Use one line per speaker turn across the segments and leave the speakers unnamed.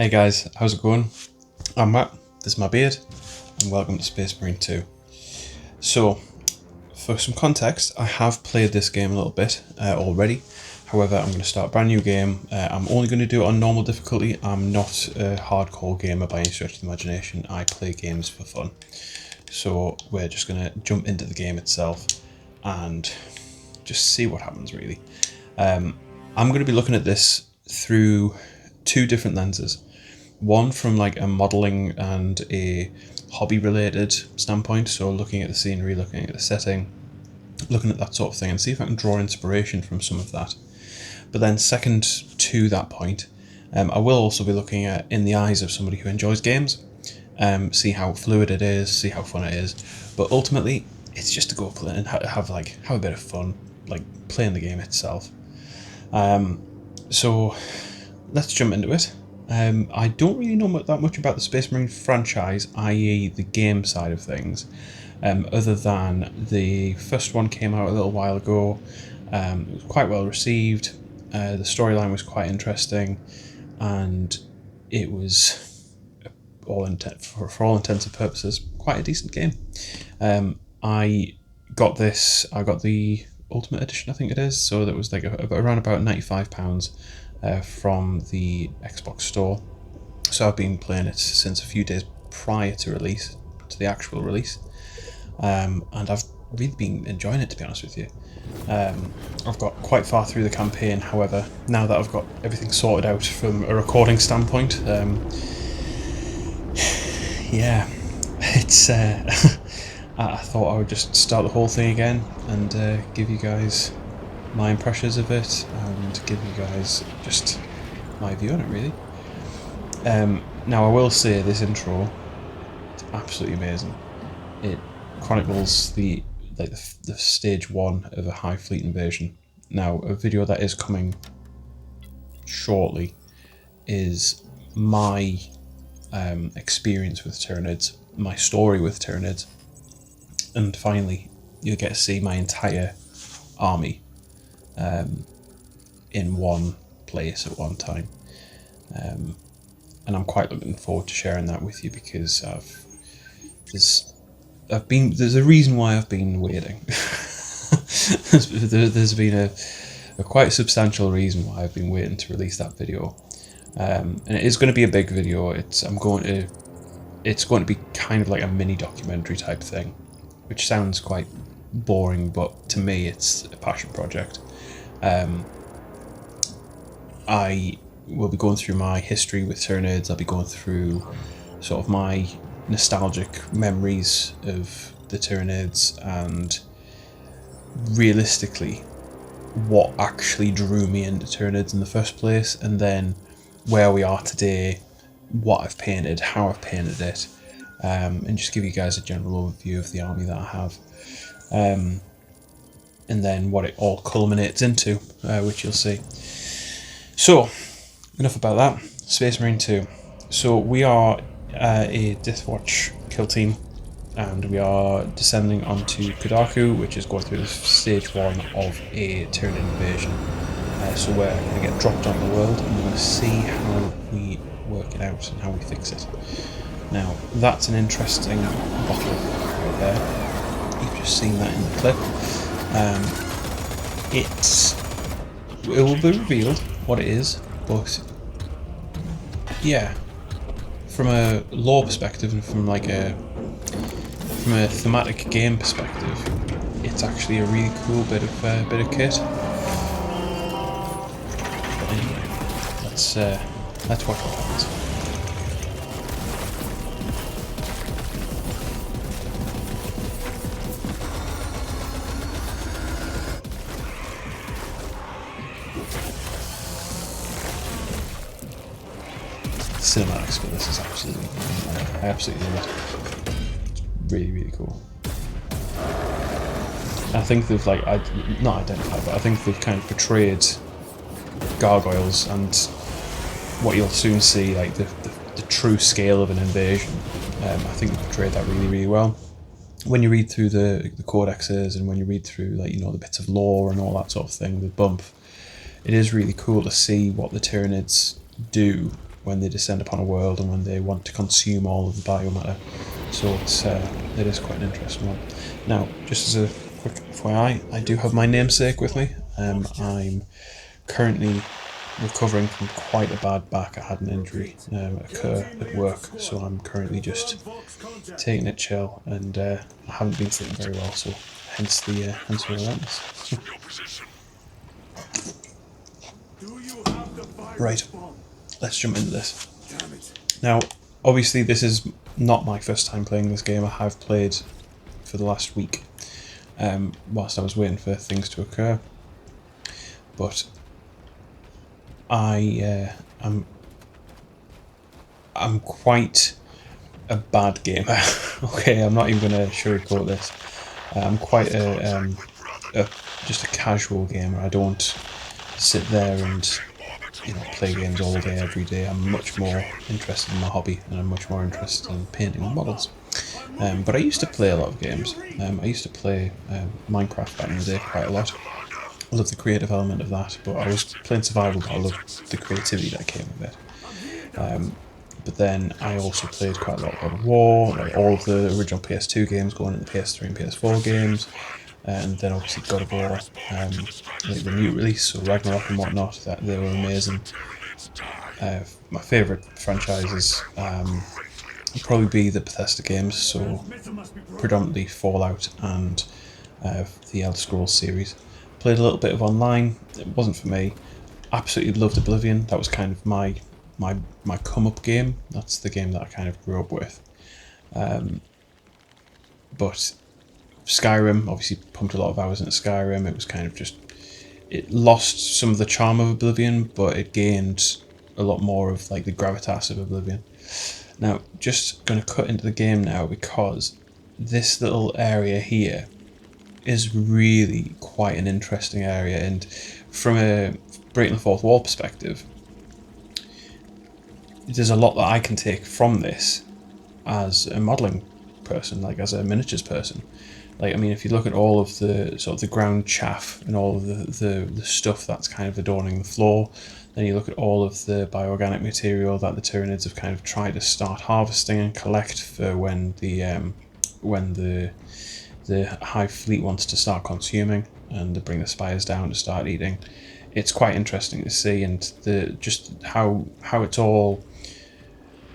Hey guys, how's it going? I'm Matt, this is my beard, and welcome to Space Marine 2. So, for some context, I have played this game a little bit already. However, I'm going to start a brand new game. I'm only going to do it on normal difficulty. I'm not a hardcore gamer by any stretch of the imagination. I play games for fun. So we're just going to jump into the game itself and just see what happens, really. I'm going to be looking at this through two different lenses. One from like a modelling and a hobby related standpoint, so looking at the scenery, looking at the setting, looking at that sort of thing, and see if I can draw inspiration from some of that. But then second to that point, I will also be looking at in the eyes of somebody who enjoys games, see how fluid it is, see how fun it is. But ultimately, it's just to go play and have a bit of fun, like playing the game itself. So let's jump into it. I don't really know that much about the Space Marine franchise, i.e. the game side of things, other than the first one came out a little while ago. It was quite well received, the storyline was quite interesting, and it was, for all intents and purposes, quite a decent game. I got the Ultimate Edition, I think it is, so that was like around about £95 from the Xbox store. So I've been playing it since a few days prior to the actual release, and I've really been enjoying it, to be honest with you. I've got quite far through the campaign, however, now that I've got everything sorted out from a recording standpoint, yeah, it's I thought I would just start the whole thing again and give you guys my impressions of it and give you guys just my view on it, really. Now I will say this intro, it's absolutely amazing. It chronicles the stage 1 of a Hive Fleet invasion. Now, a video that is coming shortly is my experience with Tyranids, my story with Tyranids, and finally you'll get to see my entire army in one place at one time, and I'm quite looking forward to sharing that with you, because there's a reason why I've been waiting. There's been a quite substantial reason why I've been waiting to release that video, and it is going to be a big video. It's going to be kind of like a mini documentary type thing, which sounds quite boring, but to me it's a passion project. I will be going through my history with Tyranids. I'll be going through sort of my nostalgic memories of the Tyranids and realistically what actually drew me into Tyranids in the first place, and then where we are today, what I've painted, how I've painted it, and just give you guys a general overview of the army that I have, and then what it all culminates into, which you'll see. So, enough about that. Space Marine 2. So we are a Deathwatch kill team, and we are descending onto Kodaku, which is going through stage 1 of a Tyranid invasion. So we're going to get dropped on the world, and we're going to see how we work it out and how we fix it. Now, that's an interesting bottle right there. You've just seen that in the clip. It will be revealed what it is, but yeah, from a lore perspective and from a thematic game perspective, it's actually a really cool bit of kit. But anyway, let's watch what happens. Cinematics for this is absolutely, I absolutely love it. It's really, really cool. I think they've not identified, but I think they've kind of portrayed gargoyles and what you'll soon see, like the true scale of an invasion. I think they portrayed that really, really well. When you read through the codexes and when you read through the bits of lore and all that sort of thing, the bump, it is really cool to see what the Tyranids do when they descend upon a world and when they want to consume all of the biomatter. So it is quite an interesting one. Now, just as a quick FYI, I do have my namesake with me. I'm currently recovering from quite a bad back. I had an injury occur at work, so I'm currently just taking it chill, and I haven't been sleeping very well, so hence the relentless. Right, let's jump into this. Now, obviously this is not my first time playing this game. I have played for the last week whilst I was waiting for things to occur, but I'm quite a bad gamer. Okay, I'm not even going to sugarcoat this. I'm quite just a casual gamer. I don't sit there and play games all day every day. I'm much more interested in my hobby, and I'm much more interested in painting models. But I used to play a lot of games. I used to play Minecraft back in the day quite a lot. I love the creative element of that, but I was playing survival, but I loved the creativity that came with it. But then I also played quite a lot of God of War, like all of the original PS2 games going into the PS3 and PS4 games, and then obviously God of War, like the new release, so Ragnarok and whatnot, that they were amazing. My favourite franchises would probably be the Bethesda games, so predominantly Fallout and the Elder Scrolls series. Played a little bit of online. It wasn't for me. Absolutely loved Oblivion. That was kind of my come up game. That's the game that I kind of grew up with. But Skyrim, obviously pumped a lot of hours into Skyrim. It was kind of just, it lost some of the charm of Oblivion, but it gained a lot more of like the gravitas of Oblivion. Now, just going to cut into the game now, because this little area here is really quite an interesting area, and from a breaking the fourth wall perspective, there's a lot that I can take from this as a modelling person, like as a miniatures person. Like, I mean, if you look at all of the sort of the ground chaff and all of the stuff that's kind of adorning the floor, then you look at all of the bioorganic material that the Tyranids have kind of tried to start harvesting and collect for when the Hive fleet wants to start consuming, and to bring the spires down to start eating. It's quite interesting to see, and just how it's all,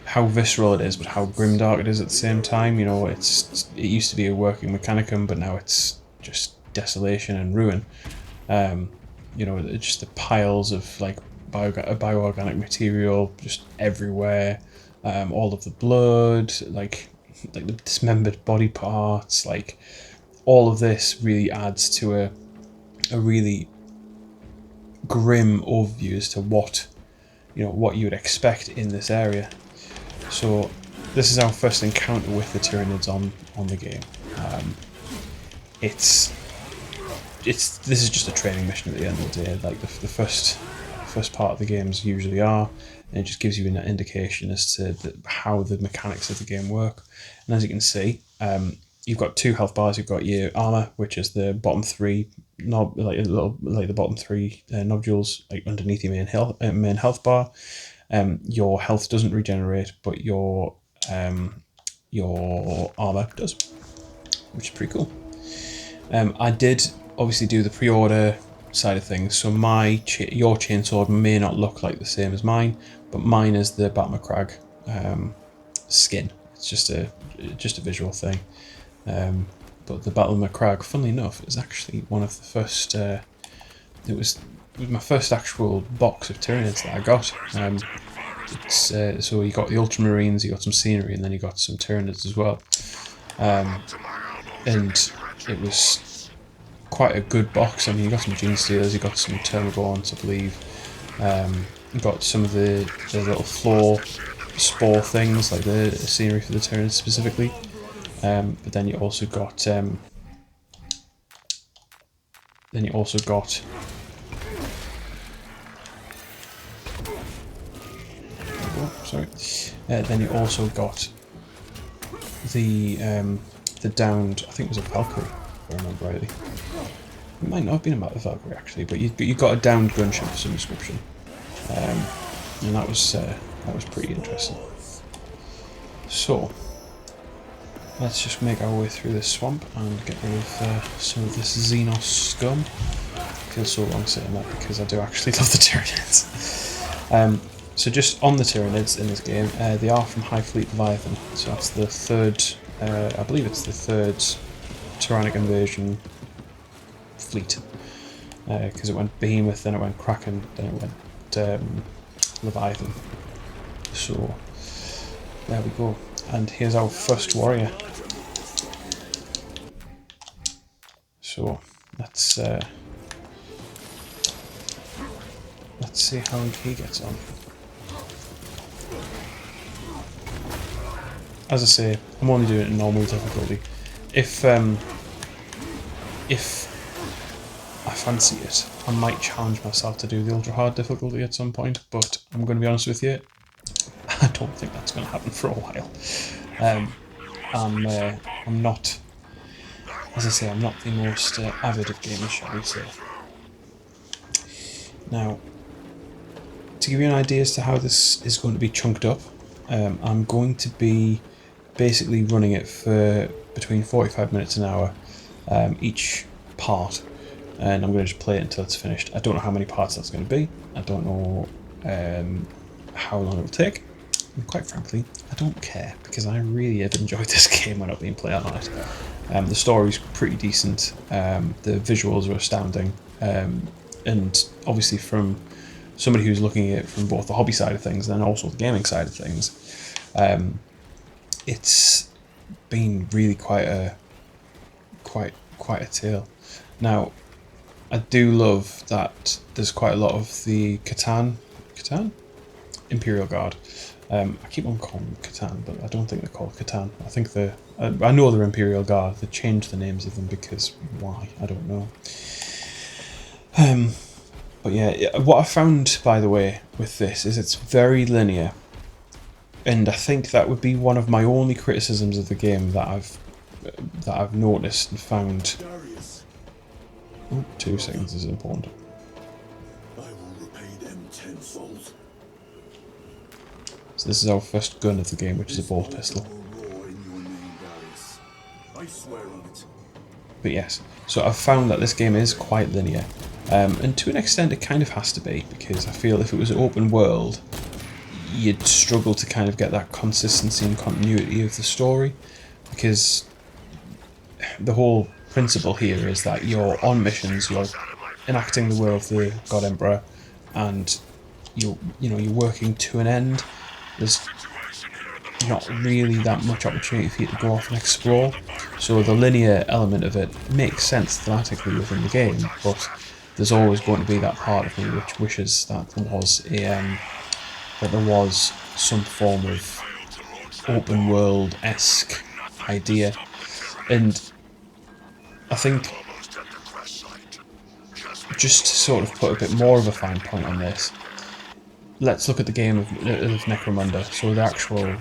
how visceral it is, but how grimdark it is at the same time. It used to be a working mechanicum, but now it's just desolation and ruin. Just the piles of like bioorganic material just everywhere. All of the blood, like the dismembered body parts, like all of this really adds to a really grim overview as to what you would expect in this area. So this is our first encounter with the Tyranids on the game. This is just a training mission at the end of the day, like the first part of the games usually are, and it just gives you an indication as to how the mechanics of the game work. And as you can see, you've got 2 health bars. You've got your armor, which is the bottom 3 the bottom 3 nodules, like underneath your main health bar. Your health doesn't regenerate, but your armor does, which is pretty cool. I did obviously do the pre-order side of things, so your chainsword may not look like the same as mine, but mine is the Batmacrag skin. It's just a visual thing. But the Batmacrag, funnily enough, is actually one of the first. It was my first actual box of Tyranids that I got. So you got the Ultramarines, you got some scenery, and then you got some Tyranids as well. And it was quite a good box. I mean, you got some Gene Stealers, you got some Termagants, I believe. You got some of the little floor spore things, like the scenery for the Tyranids specifically. But then you also got then you also got the downed, I think it was a Valkyrie, if I remember rightly. It might not have been a Valkyrie actually, but you got a downed gunship of some description, and that was That was pretty interesting. So, let's just make our way through this swamp and get rid of some of this Xenos scum. I feel so wrong saying that because I do actually love the Tyranids. So just on the Tyranids in this game, they are from High Fleet Leviathan. So that's the third, I believe it's the third Tyrannic invasion fleet. Because it went Behemoth, then it went Kraken, then it went Leviathan. So there we go. And here's our first warrior. So let's see how he gets on. As I say, I'm only doing it in normal difficulty. If I fancy it, I might challenge myself to do the ultra hard difficulty at some point, but I'm going to be honest with you, I don't think that's going to happen for a while. I'm not, as I say, I'm not the most avid of gamers, shall we say. Now, to give you an idea as to how this is going to be chunked up, I'm going to be basically running it for between 45 minutes and an hour each part, and I'm going to just play it until it's finished. I don't know how many parts that's going to be. I don't know how long it'll take. And quite frankly, I don't care, because I really have enjoyed this game when I've been playing on it. The story's pretty decent, the visuals are astounding, and obviously from somebody who's looking at it from both the hobby side of things and also the gaming side of things, it's been really quite a tale. Now, I do love that there's quite a lot of the Catan Imperial Guard. I keep on calling them Catan, but I don't think they're called Catan. I think I know they're Imperial Guard. They changed the names of them because why? I don't know. But yeah, what I found, by the way, with this is it's very linear, and I think that would be one of my only criticisms of the game that I've noticed and found. Oh, 2 seconds is important.
I will repay them tenfold.
So this is our first gun of the game, which is a bolt pistol.
I swear on it.
But yes, so I've found that this game is quite linear, and to an extent it kind of has to be, because I feel if it was open world, you'd struggle to kind of get that consistency and continuity of the story, because the whole principle here is that you're on missions, you're enacting the will of the God Emperor, and you're working to an end. There's not really that much opportunity for you to go off and explore, so the linear element of it makes sense thematically within the game, but there's always going to be that part of me which wishes that there was some form of open world-esque idea. And I think, just to sort of put a bit more of a fine point on this, let's look at the game of Necromunda. So the actual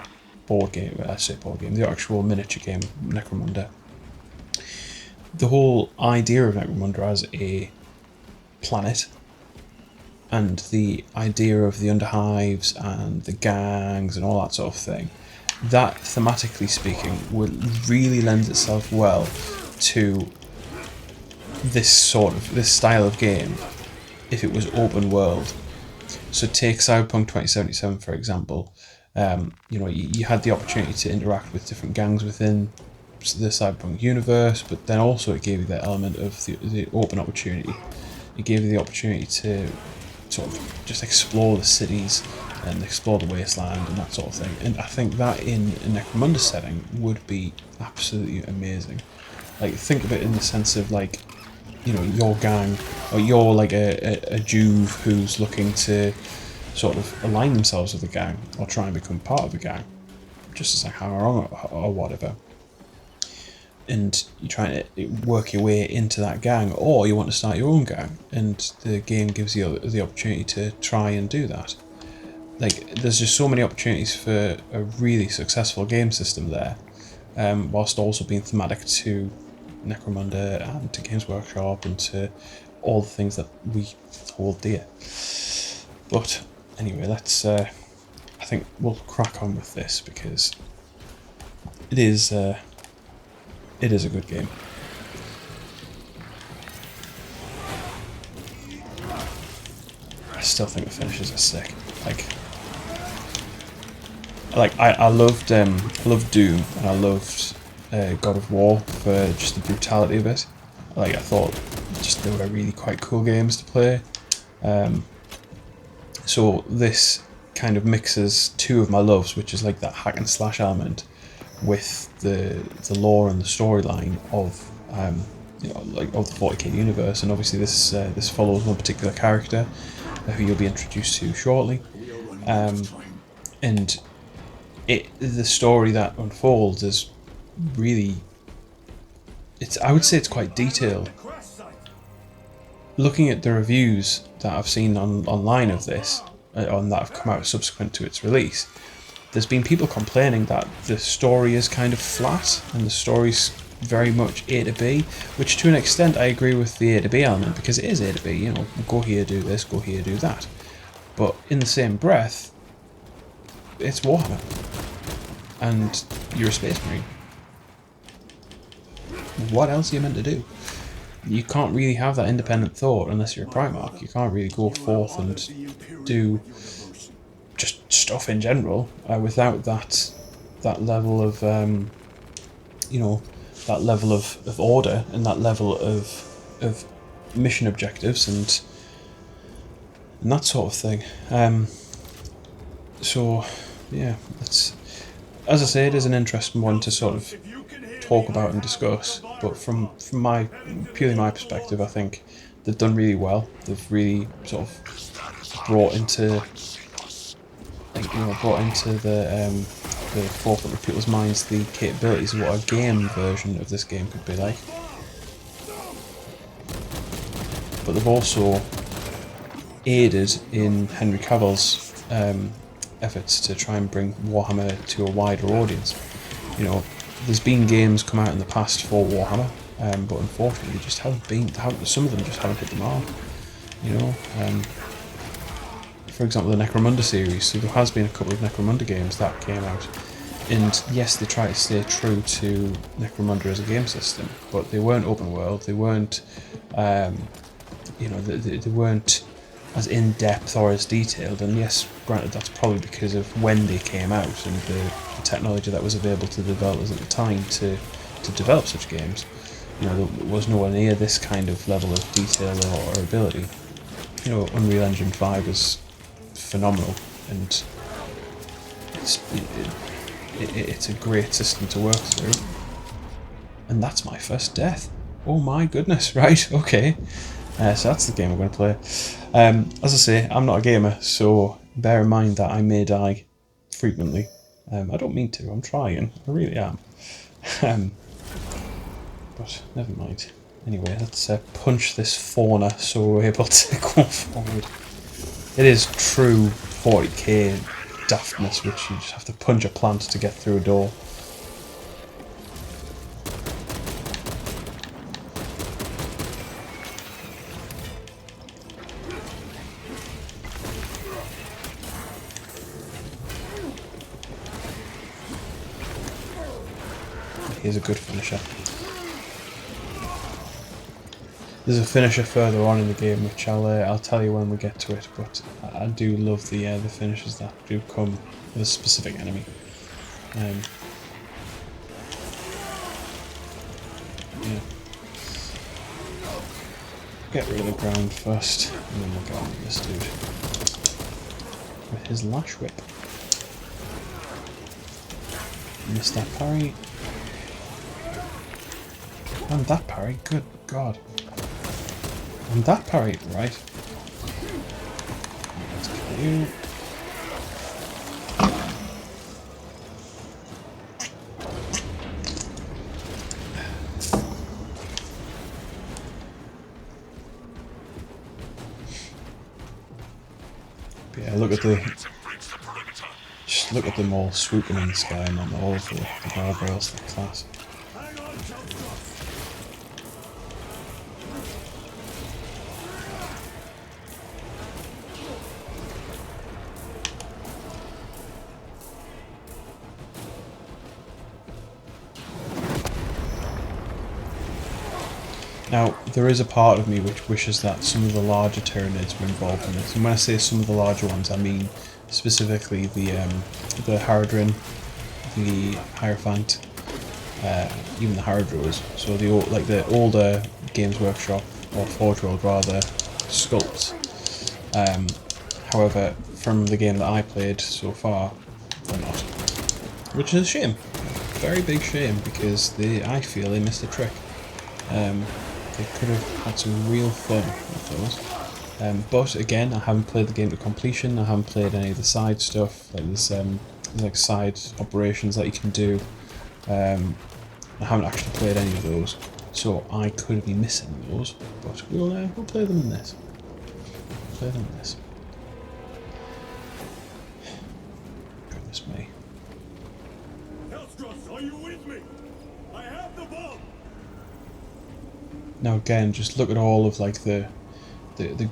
board game, the actual miniature game Necromunda. The whole idea of Necromunda as a planet, and the idea of the underhives and the gangs and all that sort of thing, that thematically speaking would really lend itself well to this style of game if it was open world. So take Cyberpunk 2077 for example. You had the opportunity to interact with different gangs within the Cyberpunk universe, but then also it gave you that element of the open opportunity. It gave you the opportunity to sort of just explore the cities and explore the wasteland and that sort of thing. And I think that in a Necromunda setting would be absolutely amazing. Like, think of it in the sense of, like, your gang, or you're like a Juve who's looking to sort of align themselves with the gang or try and become part of the gang, just as like or whatever. And you're trying to work your way into that gang, or you want to start your own gang, and the game gives you the opportunity to try and do that. Like, there's just so many opportunities for a really successful game system there, whilst also being thematic to Necromunda and to Games Workshop and to all the things that we hold dear. But anyway, let's. I I think we'll crack on with this because it is a good game. I still think the finishes are sick. I loved Doom, and I loved God of War for just the brutality of it. I thought just they were really quite cool games to play. So this kind of mixes two of my loves, which is like that hack and slash element, with the lore and the storyline of of the 40k universe. And obviously this follows one particular character who you'll be introduced to shortly, and the story that unfolds is really, I would say it's quite detailed. Looking at the reviews that I've seen online of this, that have come out subsequent to its release, there's been people complaining that the story is kind of flat and the story's very much A to B, which to an extent I agree with the A to B element, because it is A to B, you know, go here, do this, go here, do that. But in the same breath, it's Warhammer, and you're a Space Marine. What else are you meant to do? You can't really have that independent thought unless you're a Primarch. You can't really go forth and do just stuff in general without that level of that level of order and that level of mission objectives and that sort of thing. So yeah, it's, as I say, it is an interesting one to sort of talk about and discuss, but from my purely my perspective, I think they've done really well. They've really sort of brought into the forefront of people's minds the capabilities of what a game version of this game could be like. But they've also aided in Henry Cavill's efforts to try and bring Warhammer to a wider audience. You know, there's been games come out in the past for Warhammer, but unfortunately, just some of them just haven't hit the mark. You know, for example, the Necromunda series. So there has been a couple of Necromunda games that came out, and yes, they try to stay true to Necromunda as a game system, but they weren't open world. They weren't, they weren't as in depth or as detailed. And yes, granted, that's probably because of when they came out and the technology that was available to the developers at the time to develop such games. You know, there was nowhere near this kind of level of detail or ability. You know, Unreal Engine 5 is phenomenal, and it's a great system to work through. And that's my first death. Oh my goodness, right, okay. So that's the game we're going to play. As I say, I'm not a gamer, so bear in mind that I may die frequently. I don't mean to, I'm trying, I really am. But never mind. Anyway, let's punch this fauna so we're able to go forward. It is true 40k daftness, which you just have to punch a plant to get through a door. Here's a good finisher. There's a finisher further on in the game, which I'll tell you when we get to it. But I do love the finishes that do come with a specific enemy. Yeah. Get rid of the ground first, and then we'll get on with this dude with his lash whip. Missed that parry. And that parry, good God. And that parry, right. Let's kill you. But yeah, look at just look at them all swooping in the sky, and then all of the gargoyles, the class. Now, there is a part of me which wishes that some of the larger Tyranids were involved in this. And when I say some of the larger ones, I mean specifically the Haradrim, the Hierophant, even the Haradros. So the older Games Workshop, or Forge World rather, sculpts. However, from the game that I played so far, they're not. Which is a shame. Very big shame, because I feel they missed a trick. They could have had some real fun with those. But again, I haven't played the game to completion. I haven't played any of the side stuff. Like there's like side operations that you can do. I haven't actually played any of those, so I could be missing those. But we'll play them in this. Play them in this. Goodness me.
Are you with me? I have the bomb.
Now again, just look at all of like the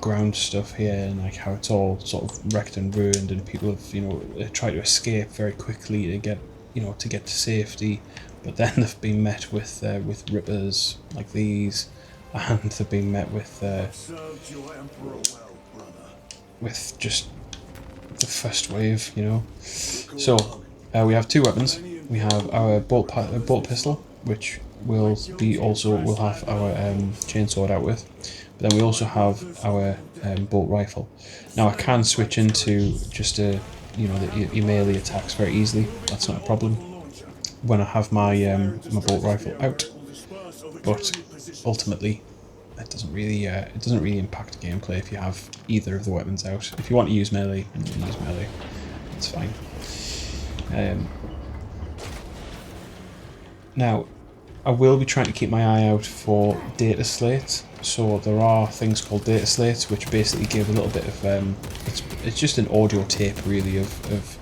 ground stuff here, and like how it's all sort of wrecked and ruined, and people have tried to escape very quickly to get to safety, but then they've been met with rippers like these, and they've been met with just the first wave, So we have two weapons. We have our bolt pistol, which we'll have our chainsword out with, but then we also have our bolt rifle. Now I can switch into just your melee attacks very easily. That's not a problem when I have my my bolt rifle out, but ultimately it doesn't really impact gameplay if you have either of the weapons out. If you want to use melee, you can use melee. It's fine. Now, I will be trying to keep my eye out for data slates. So there are things called data slates, which basically give a little bit of it's just an audio tape really of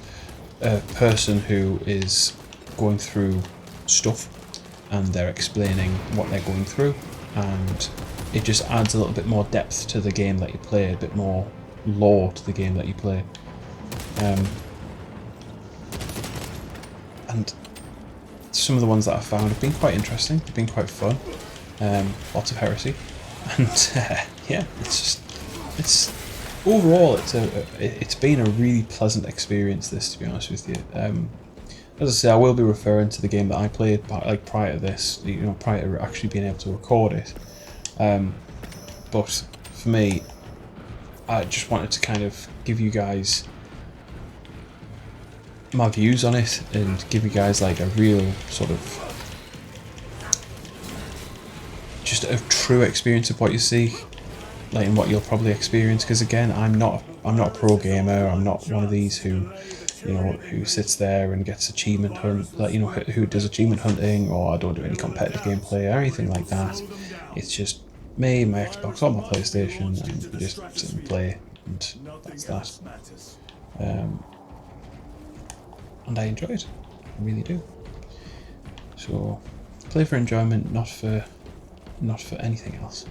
a person who is going through stuff, and they're explaining what they're going through, and it just adds a little bit more depth to the game that you play, a bit more lore to the game that you play. And some of the ones that I've found have been quite interesting, they've been quite fun, lots of heresy, and yeah, it's overall it's been a really pleasant experience, this, to be honest with you. As I say, I will be referring to the game that I played like prior to this, prior to actually being able to record it, but for me, I just wanted to kind of give you guys my views on it, and give you guys like a real sort of just a true experience of what you see, like, and what you'll probably experience. Because again, I'm not a pro gamer. I'm not one of these who sits there and gets achievement hunt, like, who does achievement hunting, or I don't do any competitive gameplay or anything like that. It's just me, my Xbox, or my PlayStation, and we just sit and play, and that's that. And I enjoy it, I really do. So play for enjoyment, not for anything else.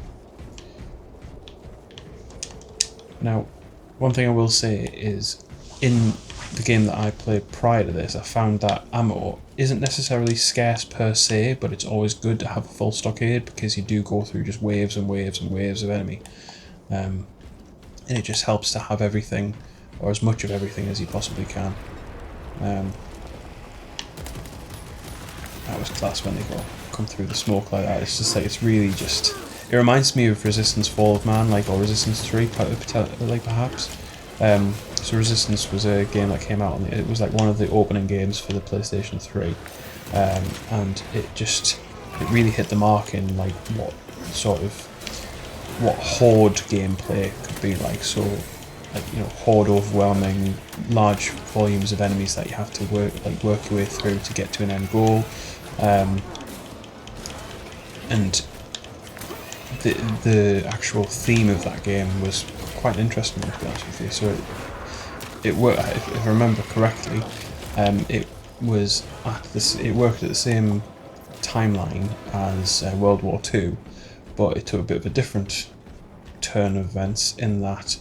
Now, one thing I will say is, in the game that I played prior to this, I found that ammo isn't necessarily scarce per se, but it's always good to have a full stockade, because you do go through just waves and waves and waves of enemy, and it just helps to have everything, or as much of everything as you possibly can. That was class when they come through the smoke like that. It's just like, it's really just, it reminds me of Resistance Fall of Man, like, or Resistance 3, like, perhaps. So Resistance was a game that came out, it was like one of the opening games for the PlayStation 3, and it really hit the mark in like what horde gameplay could be like. So, like, horde overwhelming large volumes of enemies that you have to work your way through to get to an end goal, and the actual theme of that game was quite interesting, to be honest with you. So it worked, if I remember correctly. It worked at the same timeline as World War II, but it took a bit of a different turn of events, in that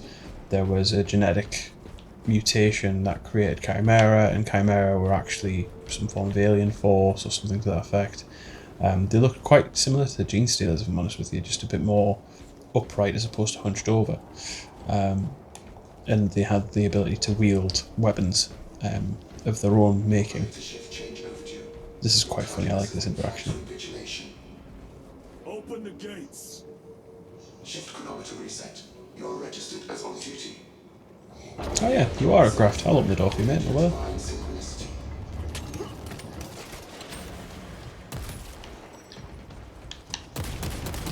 there was a genetic mutation that created Chimera, and Chimera were actually some form of alien force or something to that effect, They look quite similar to the Gene Stealers, if I'm honest with you, just a bit more upright as opposed to hunched over. And they had the ability to wield weapons of their own making. This is quite funny, I like this interaction.
Open the gates.
Shift chronometer reset. You're registered as on duty.
Oh yeah, you are a craft. I'll open the door for you, mate. No bother.
Fine synchronicity.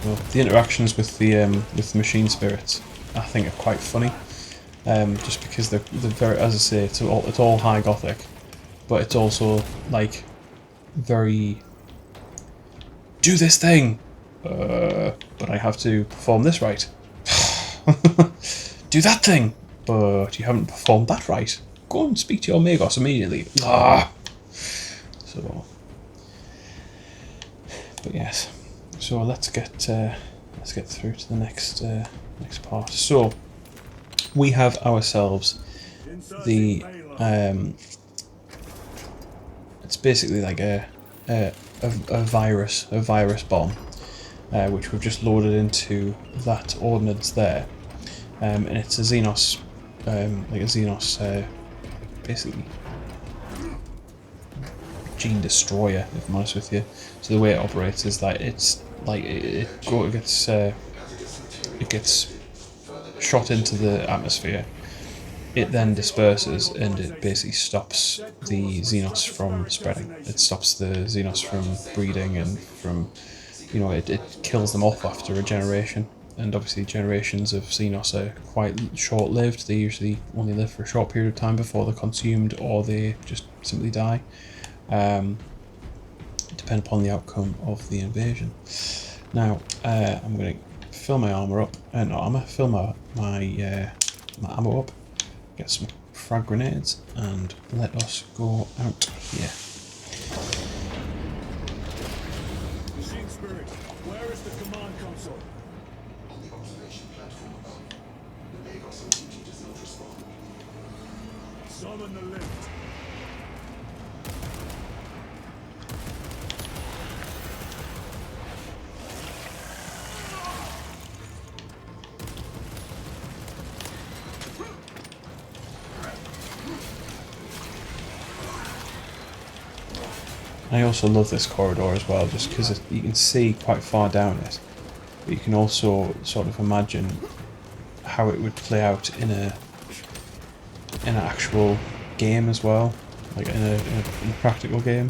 Well, the interactions with the machine spirits, I think, are quite funny. Just because they're very, as I say, it's all high gothic, but it's also like very do this thing, but I have to perform this right. Do that thing, but you haven't performed that right. Go and speak to your Magos immediately. Ah. So, but yes. So let's get through to the next part. So we have ourselves the it's basically like a virus bomb, which we've just loaded into that ordnance there, and it's a Xenos, basically gene destroyer, if I'm honest with you. So the way it operates is that it's like it gets shot into the atmosphere. It then disperses and it basically stops the Xenos from spreading. It stops the Xenos from breeding and from, it kills them off after a generation. And obviously generations of Xenos are quite short-lived. They usually only live for a short period of time before they're consumed or they just simply die. Depend upon the outcome of the invasion. Now, I'm going to fill my armour up, fill my ammo up, get some frag grenades, and let us go out here.
Machine Spirit, where is the command console?
On the observation platform above. The Magos on duty does not respond.
Summon the lift.
I also love this corridor as well, just because you can see quite far down it, but you can also sort of imagine how it would play out in an actual game as well, like in a practical game.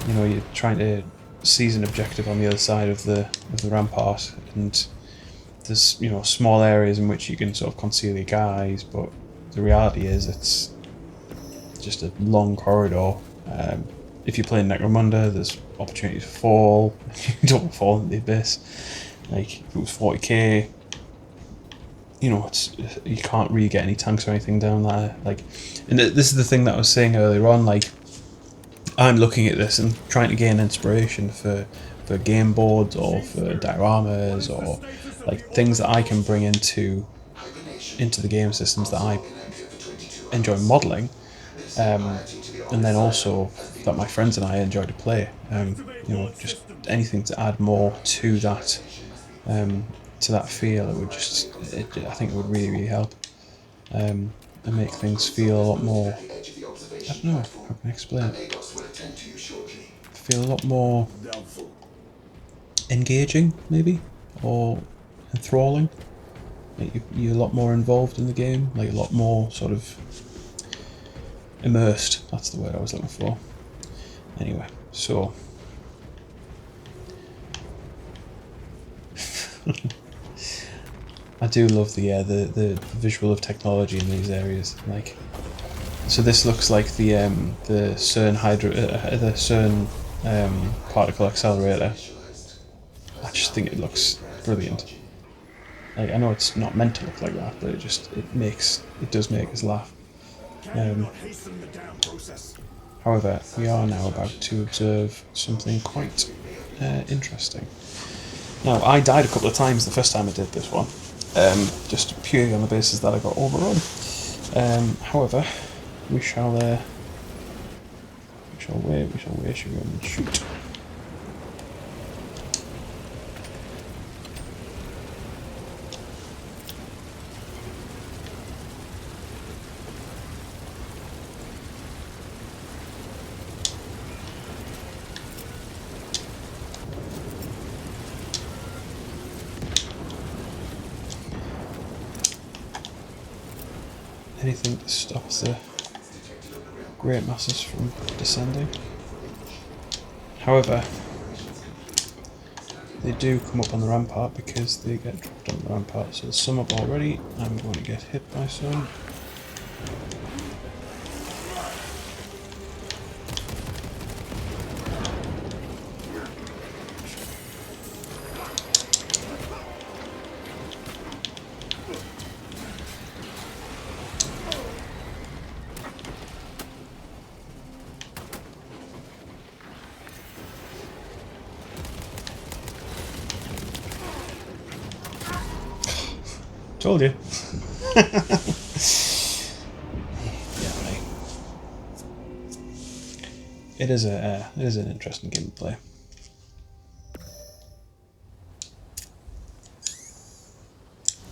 You're trying to seize an objective on the other side of the rampart, and there's small areas in which you can sort of conceal your guys, but the reality is it's just a long corridor. If you're playing Necromunda, there's opportunities to fall. You don't fall in the abyss. Like, if it was 40k, you can't really get any tanks or anything down there. Like, and this is the thing that I was saying earlier on. Like, I'm looking at this and trying to gain inspiration for game boards or for dioramas or like things that I can bring into the game systems that I enjoy modelling. And then also that my friends and I enjoy to play. Just anything to add more to that feel. It would I think it would really help, and make things feel a lot more. I don't know how can I explain it. Feel a lot more engaging, maybe, or enthralling. Like you're a lot more involved in the game, like a lot more sort of immersed. That's the word I was looking for. Anyway, so I do love the visual of technology in these areas. Like, so this looks like the CERN particle accelerator. I just think it looks brilliant. Like, I know it's not meant to look like that, but it does make us laugh. However, we are now about to observe something quite interesting. Now, I died a couple of times the first time I did this one, just purely on the basis that I got overrun. However, we shall wait, should we go and shoot? anything to stop the great masses from descending. However, they do come up on the rampart because they get dropped on the rampart. So there's some up already. I'm going to get hit by some. Told you. Yeah, mate. It is an interesting game to play.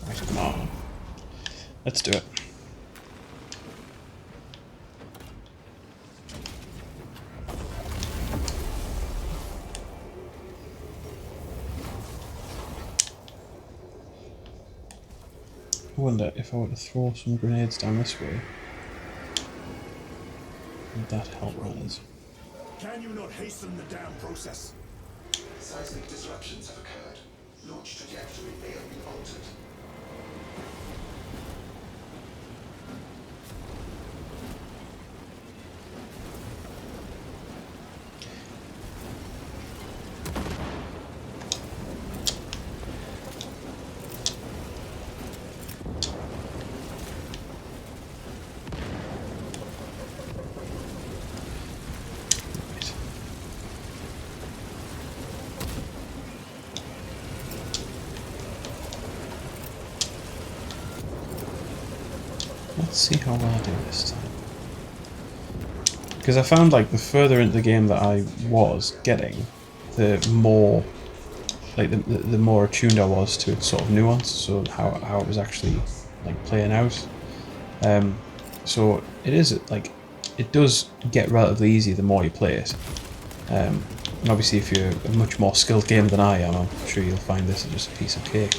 Right, come on. Let's do it. I wonder if I were to throw some grenades down this way, would that help matters?
Can you not hasten the damn process?
Seismic disruptions have occurred. Launch trajectory may have been altered.
Let's see how well I do this time. Because I found like the further into the game that I was getting, the more like the more attuned I was to its sort of nuance, so how it was actually like playing out. So it is like it does get relatively easy the more you play it. And obviously if you're a much more skilled gamer than I am, I'm sure you'll find this is just a piece of cake.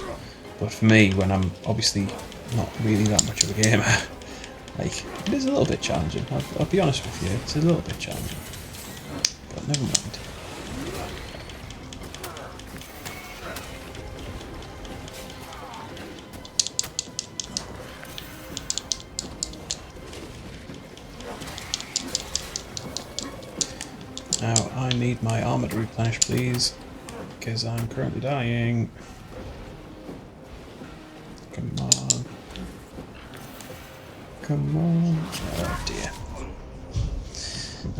But for me, when I'm obviously not really that much of a gamer, like, it is a little bit challenging. I'll be honest with you, it's a little bit challenging. But never mind. Now, I need my armor to replenish, please, because I'm currently dying. Come on. Come on. Oh dear.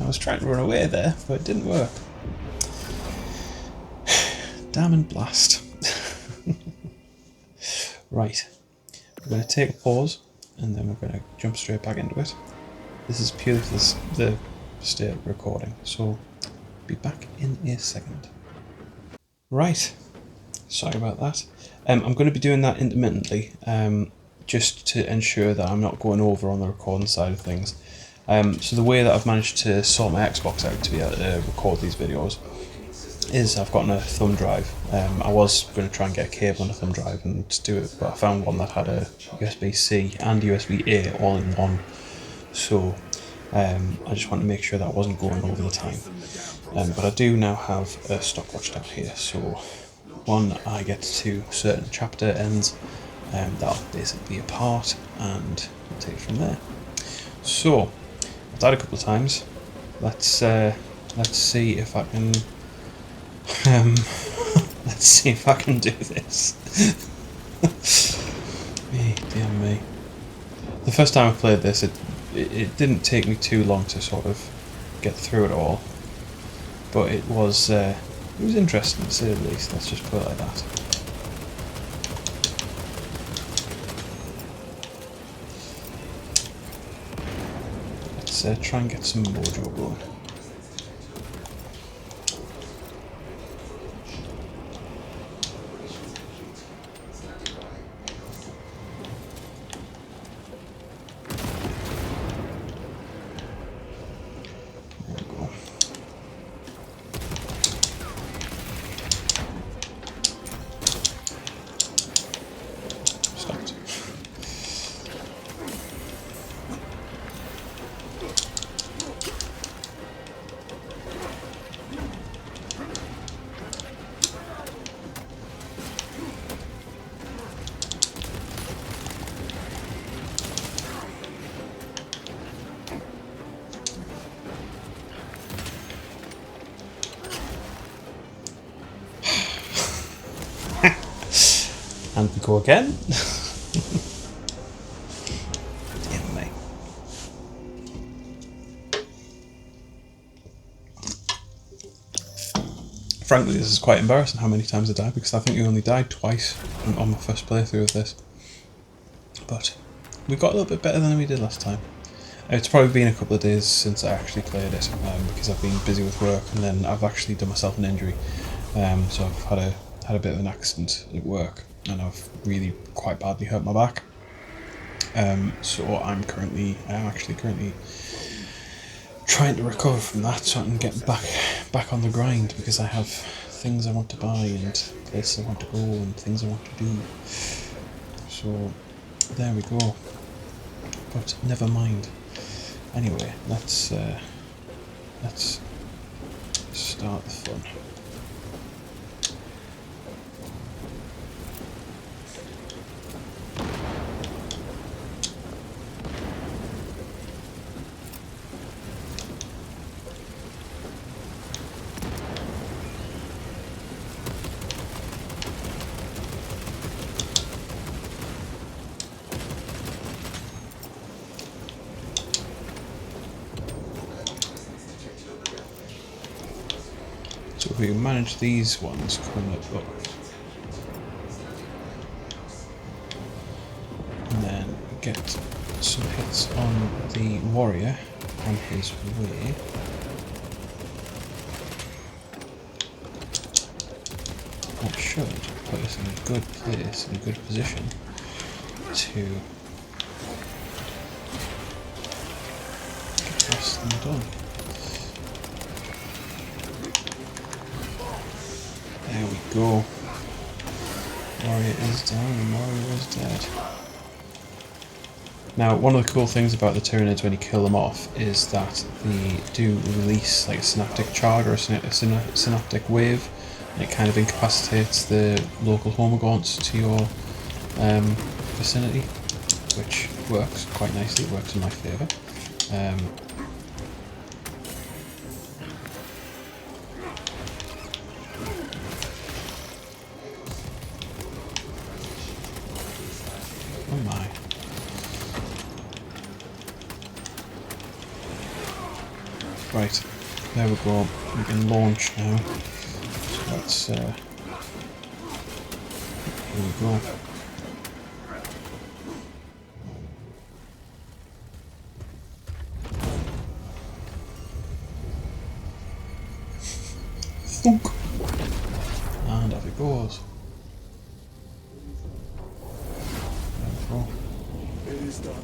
I was trying to run away there, but it didn't work. Damn and blast. Right. We're going to take a pause, and then we're going to jump straight back into it. This is purely for the state of recording, so be back in a second. Right. Sorry about that. I'm going to be doing that intermittently, just to ensure that I'm not going over on the recording side of things. So the way that I've managed to sort my Xbox out to be able to record these videos is I've gotten a thumb drive. I was going to try and get a cable on a thumb drive and do it, but I found one that had a USB-C and USB-A all in one. So I just want to make sure that I wasn't going over the time. But I do now have a stopwatch down here, so when I get to certain chapter ends, that'll basically be a part, and we'll take it from there. So I've died a couple of times. Let's see if I can. Let's see if I can do this. Dear me. The first time I played this, it didn't take me too long to sort of get through it all, but it was interesting to say the least. Let's just put it like that. Let's try and get some mojo going. And we go again. Dear me. Frankly, this is quite embarrassing how many times I died, because I think we only died twice on my first playthrough of this. But we got a little bit better than we did last time. It's probably been a couple of days since I actually played it, because I've been busy with work, and then I've actually done myself an injury. So I've had a bit of an accident at work, and I've really quite badly hurt my back. So I'm actually currently trying to recover from that, so I can get back on the grind, because I have things I want to buy and places I want to go and things I want to do. So there we go. But never mind. Anyway, let's start the fun. So if we can manage these ones coming up, and then get some hits on the warrior on his way. That should put us in a good place, in a good position to get the rest of them done. There we go. Warrior is down and warrior is dead. Now, one of the cool things about the Tyranids when you kill them off is that they do release like a synaptic charge or a synaptic wave, and it kind of incapacitates the local homogons to your vicinity, which works quite nicely. It works in my favour. Oh my. Right, there we go. We can launch now. So let's here we go. Thunk! And off it goes. There we go.
It is done.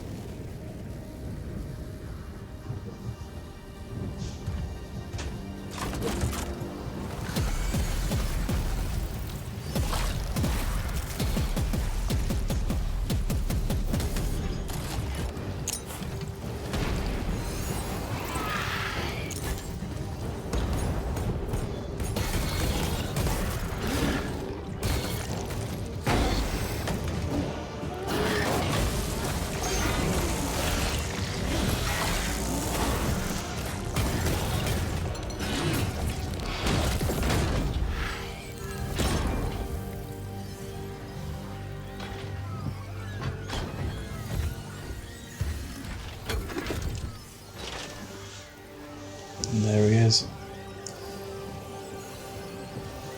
And there he is.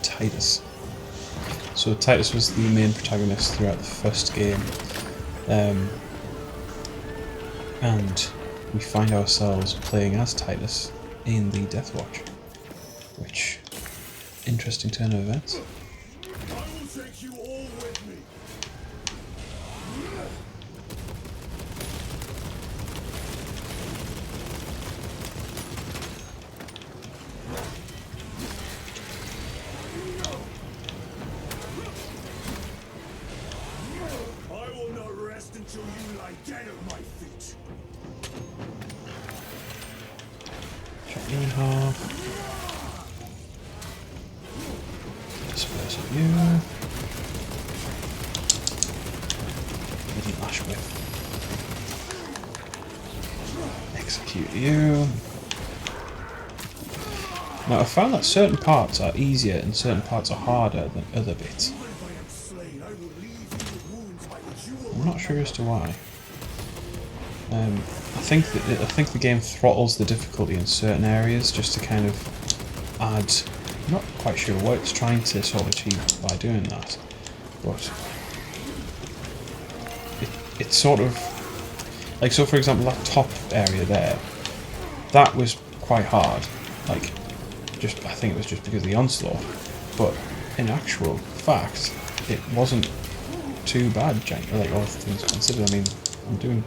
Titus. So Titus was the main protagonist throughout the first game. And we find ourselves playing as Titus in the Death Watch. Which, interesting turn of events.
I will take you all with me. I will not rest until you lie dead at my feet.
Chop you in half. Disperse at you. Immediate lash whip. Execute you. Now I found that certain parts are easier and certain parts are harder than other bits.
Even if I am slain, I will leave
not sure as to why. I think the game throttles the difficulty in certain areas just to kind of add. I'm not quite sure what it's trying to sort of achieve by doing that, but it's sort of like, so for example, that top area there, that was quite hard. Like, I think it was just because of the onslaught, but in actual fact, it wasn't too bad, like, all things considered. I mean, I'm doing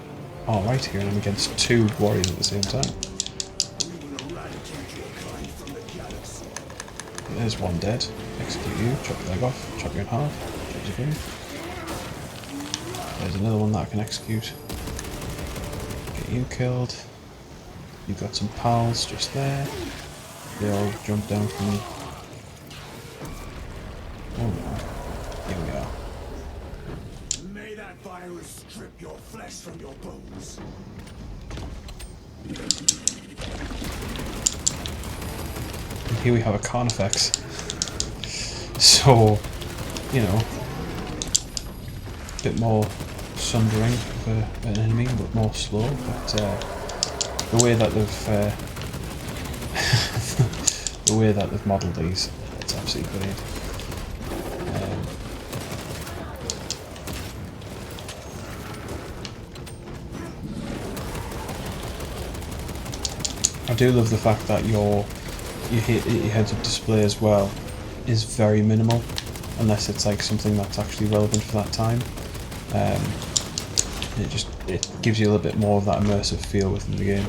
alright here, and I'm against 2 warriors at the same time. There's one dead. Execute you, chop your leg off, chop you in half, change your game. There's another one that I can execute. Get you killed. You've got some pals just there. They all jump down from me. Oh no. Here we are.
May that virus strip your flesh from your bones.
And here we have a Carnifex. So, you know, a bit more sundering of an enemy, but more slow. But the way that they've modelled these, it's absolutely brilliant. I do love the fact that your heads-up display as well is very minimal, unless it's like something that's actually relevant for that time. It gives you a little bit more of that immersive feel within the game.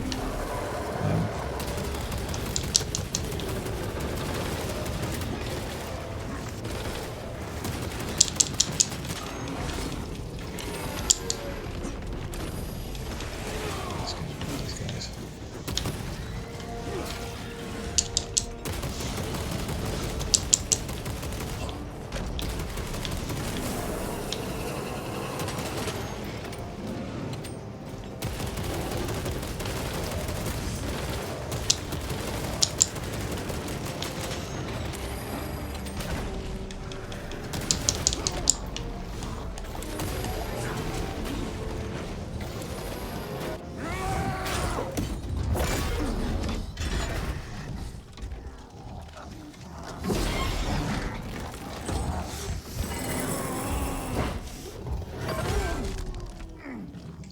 Let's get rid of these guys.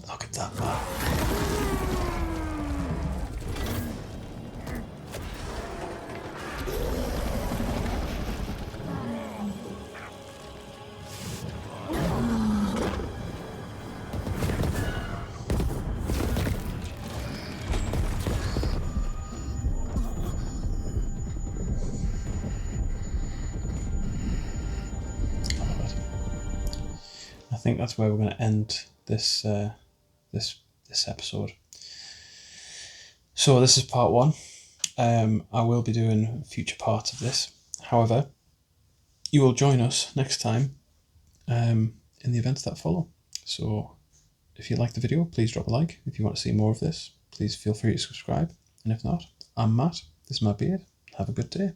Look at that map. I think that's where we're going to end this this episode. So this is part 1. I will be doing future parts of this. However, you will join us next time in the events that follow. So if you like the video, please drop a like. If you want to see more of this, please feel free to subscribe. And if not, I'm Matt. This is my beard. Have a good day.